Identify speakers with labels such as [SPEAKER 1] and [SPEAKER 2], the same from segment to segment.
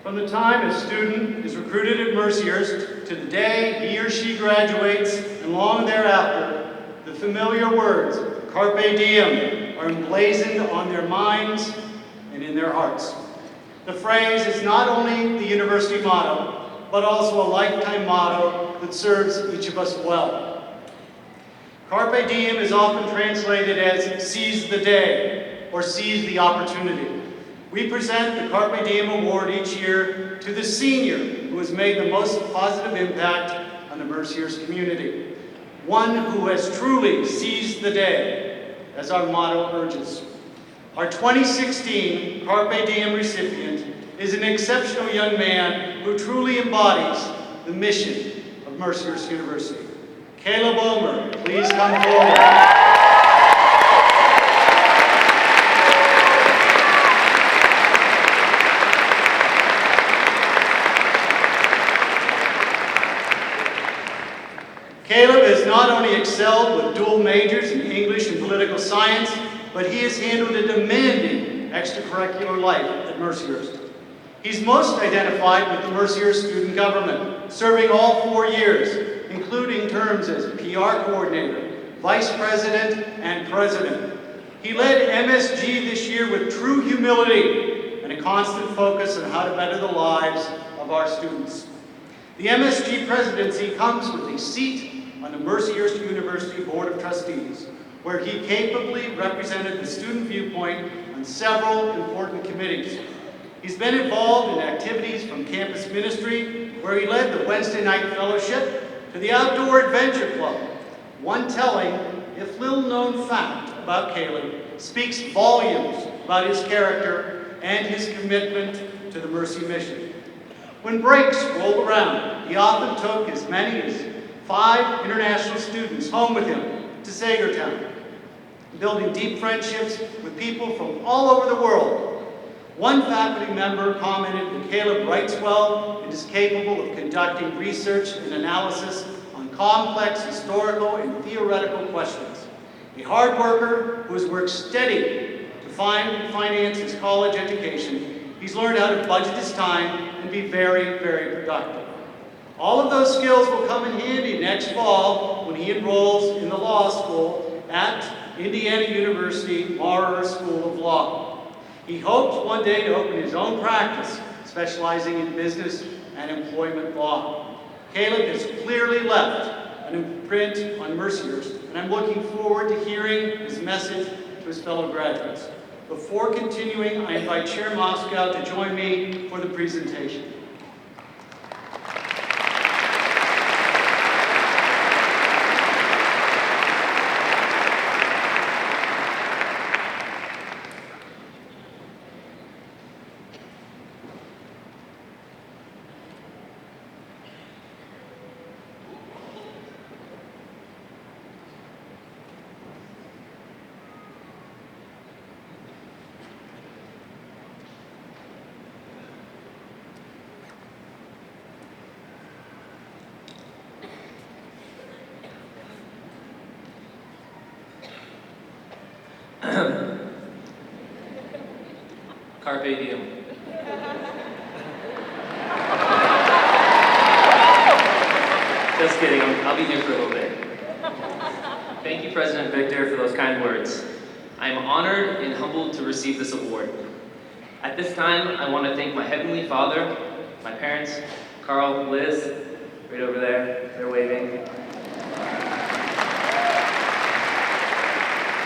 [SPEAKER 1] From the time a student is recruited at Mercyhurst to the day he or she graduates and long thereafter, the familiar words, Carpe Diem, are emblazoned on their minds and in their hearts. The phrase is not only the university motto, but also a lifetime motto that serves each of us well. Carpe Diem is often translated as seize the day or seize the opportunity. We present the Carpe Diem Award each year to the senior who has made the most positive impact on the Mercyhurst community. One who has truly seized the day, as our motto urges. Our 2016 Carpe Diem recipient is an exceptional young man who truly embodies the mission of Mercyhurst University. Caleb Ohmer, please come forward. Caleb has not only excelled with dual majors in English and political science, but he has handled a demanding extracurricular life at Mercyhurst. He's most identified with the Mercyhurst student government, serving all 4 years, including terms as PR coordinator, vice president, and president. He led MSG this year with true humility and a constant focus on how to better the lives of our students. The MSG presidency comes with a seat on the Mercyhurst University Board of Trustees, where he capably represented the student viewpoint on several important committees. He's been involved in activities from campus ministry, where he led the Wednesday night fellowship, to the Outdoor Adventure Club. One telling, if little-known fact about Caleb speaks volumes about his character and his commitment to the Mercy mission. When breaks rolled around, he often took as many as 5 international students home with him to Sagertown, building deep friendships with people from all over the world. One faculty member commented that Caleb writes well and is capable of conducting research and analysis on complex historical and theoretical questions. A hard worker who has worked steady to finance his college education, he's learned how to budget his time and be very, very productive. All of those skills will come in handy next fall when he enrolls in the law school at Indiana University Maurer School of Law. He hopes one day to open his own practice, specializing in business and employment law. Caleb has clearly left an imprint on Mercyhurst, and I'm looking forward to hearing his message to his fellow graduates. Before continuing, I invite Chair Moscow to join me for the presentation.
[SPEAKER 2] Carpe Diem. Just kidding, I'll be here for a little bit. Thank you, President Victor, for those kind words. I am honored and humbled to receive this award. At this time, I want to thank my Heavenly Father, my parents, Carl, Liz, right over there, they're waving.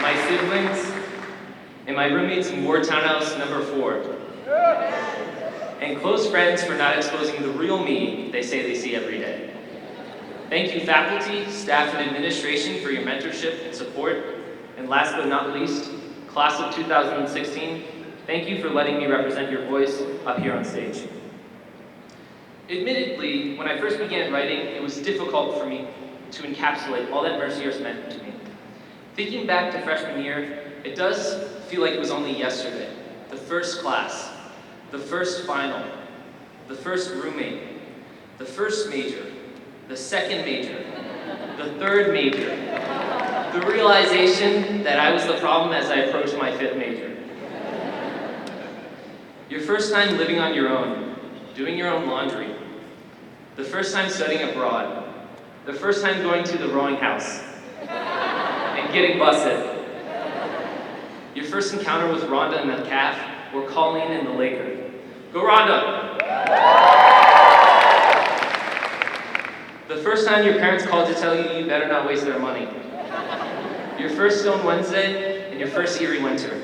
[SPEAKER 2] My siblings, and my roommates in Ward Townhouse number 4. And close friends for not exposing the real me they say they see every day. Thank you, faculty, staff, and administration for your mentorship and support. And last but not least, class of 2016, thank you for letting me represent your voice up here on stage. Admittedly, when I first began writing, it was difficult for me to encapsulate all that Mercyhurst meant to me. Thinking back to freshman year, it does feel like it was only yesterday. The first class, the first final, the first roommate, the first major, the second major, the third major, the realization that I was the problem as I approached my 5th major. Your first time living on your own, doing your own laundry, the first time studying abroad, the first time going to the rowing house, and getting busted, your first encounter with Rhonda and the calf, or Colleen and the Laker. Go Rhonda! The first time your parents called to tell you you better not waste their money. Your first Stone Wednesday, and your first Erie winter.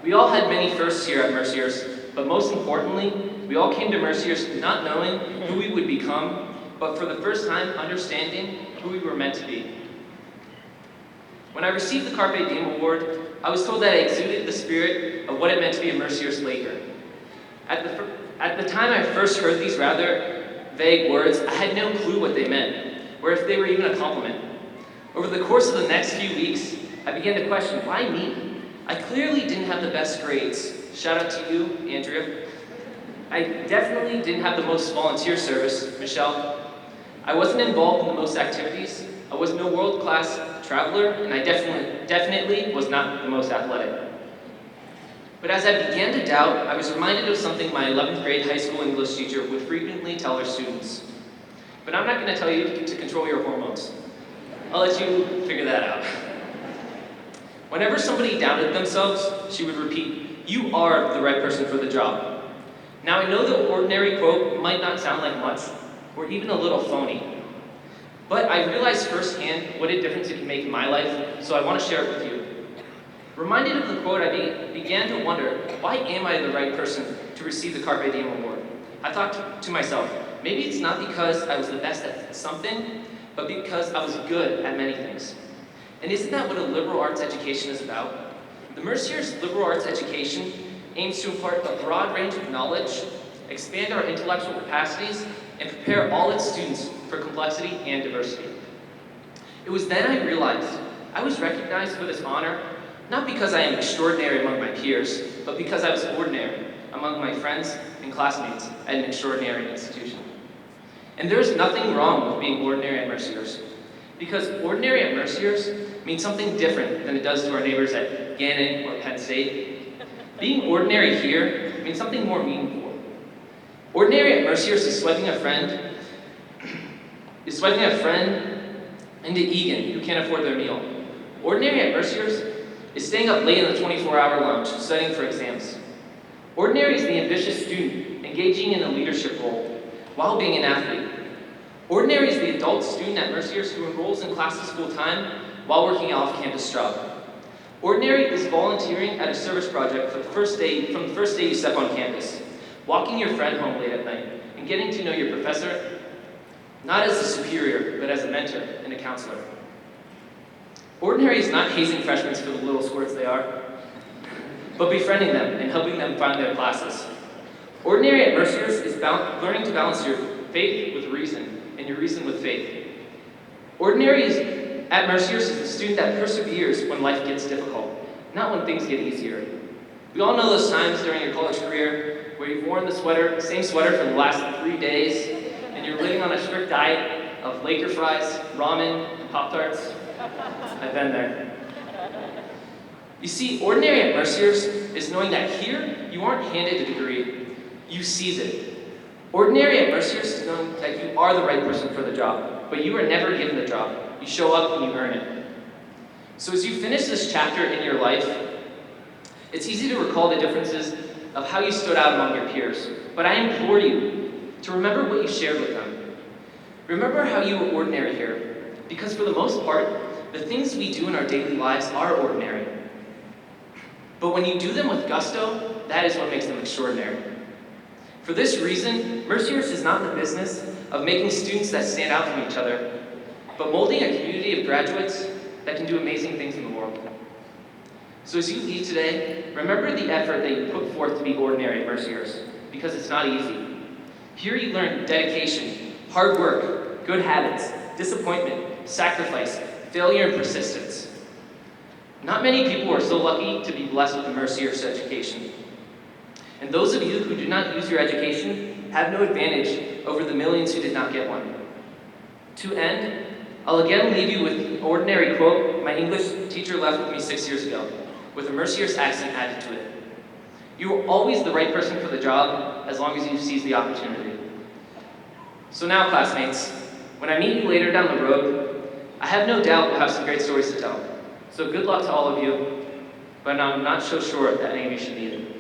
[SPEAKER 2] We all had many firsts here at Mercyhurst, but most importantly, we all came to Mercyhurst not knowing who we would become, but for the first time understanding who we were meant to be. When I received the Carpe Diem award, I was told that I exuded the spirit of what it meant to be a Mercyhurst Laker. At the time I first heard these rather vague words, I had no clue what they meant, or if they were even a compliment. Over the course of the next few weeks, I began to question, why me? I clearly didn't have the best grades. Shout out to you, Andrea. I definitely didn't have the most volunteer service, Michelle. I wasn't involved in the most activities. I was no world-class traveler, and I definitely was not the most athletic. But as I began to doubt, I was reminded of something my 11th grade high school English teacher would frequently tell her students. But I'm not going to tell you to control your hormones. I'll let you figure that out. Whenever somebody doubted themselves, she would repeat, "You are the right person for the job." Now I know the ordinary quote might not sound like much, or even a little phony, but I realized firsthand what a difference it can make in my life, so I want to share it with you. Reminded of the quote, I began to wonder, why am I the right person to receive the Carpe Diem award? I thought to myself, maybe it's not because I was the best at something, but because I was good at many things. And isn't that what a liberal arts education is about? The Mercyhurst liberal arts education aims to impart a broad range of knowledge, expand our intellectual capacities, and prepare all its students for complexity and diversity. It was then I realized I was recognized for this honor not because I am extraordinary among my peers, but because I was ordinary among my friends and classmates at an extraordinary institution. And there is nothing wrong with being ordinary at Mercyhurst, because ordinary at Mercyhurst means something different than it does to our neighbors at Gannon or Penn State. Being ordinary here means something more meaningful. Ordinary at Mercyhurst is swiping a friend into Egan who can't afford their meal. Ordinary at Mercyhurst is staying up late in the 24-hour lounge studying for exams. Ordinary is the ambitious student engaging in a leadership role while being an athlete. Ordinary is the adult student at Mercyhurst who enrolls in classes full-time while working an off-campus job. Ordinary is volunteering at a service project from the first day you step on campus, walking your friend home late at night, and getting to know your professor, not as a superior, but as a mentor and a counselor. Ordinary is not hazing freshmen for the little squirts they are, but befriending them and helping them find their classes. Ordinary at Mercyhurst is learning to balance your faith with reason, and your reason with faith. Ordinary at Mercyhurst is the student that perseveres when life gets difficult, not when things get easier. We all know those times during your college career where you've worn the same sweater for the last 3 days, and you're living on a strict diet of Laker fries, ramen, and Pop-Tarts. I've been there. You see, ordinary at Mercyhurst is knowing that here, you aren't handed a degree, you seize it. Ordinary at Mercyhurst is knowing that you are the right person for the job, but you are never given the job. You show up and you earn it. So as you finish this chapter in your life, it's easy to recall the differences of how you stood out among your peers, but I implore you to remember what you shared with them. Remember how you were ordinary here, because for the most part, the things we do in our daily lives are ordinary. But when you do them with gusto, that is what makes them extraordinary. For this reason, Mercyhurst is not in the business of making students that stand out from each other, but molding a community of graduates that can do amazing things in the world. So as you leave today, remember the effort that you put forth to be ordinary at Mercyhurst, because it's not easy. Here you learn dedication, hard work, good habits, disappointment, sacrifice, failure, and persistence. Not many people are so lucky to be blessed with a Mercyhurst education. And those of you who do not use your education have no advantage over the millions who did not get one. To end, I'll again leave you with an ordinary quote my English teacher left with me 6 years ago, with a Mercyhurst accent added to it. You are always the right person for the job as long as you seize the opportunity. So now, classmates, when I meet you later down the road, I have no doubt we'll have some great stories to tell. So good luck to all of you, but I'm not so sure that any of you should need it.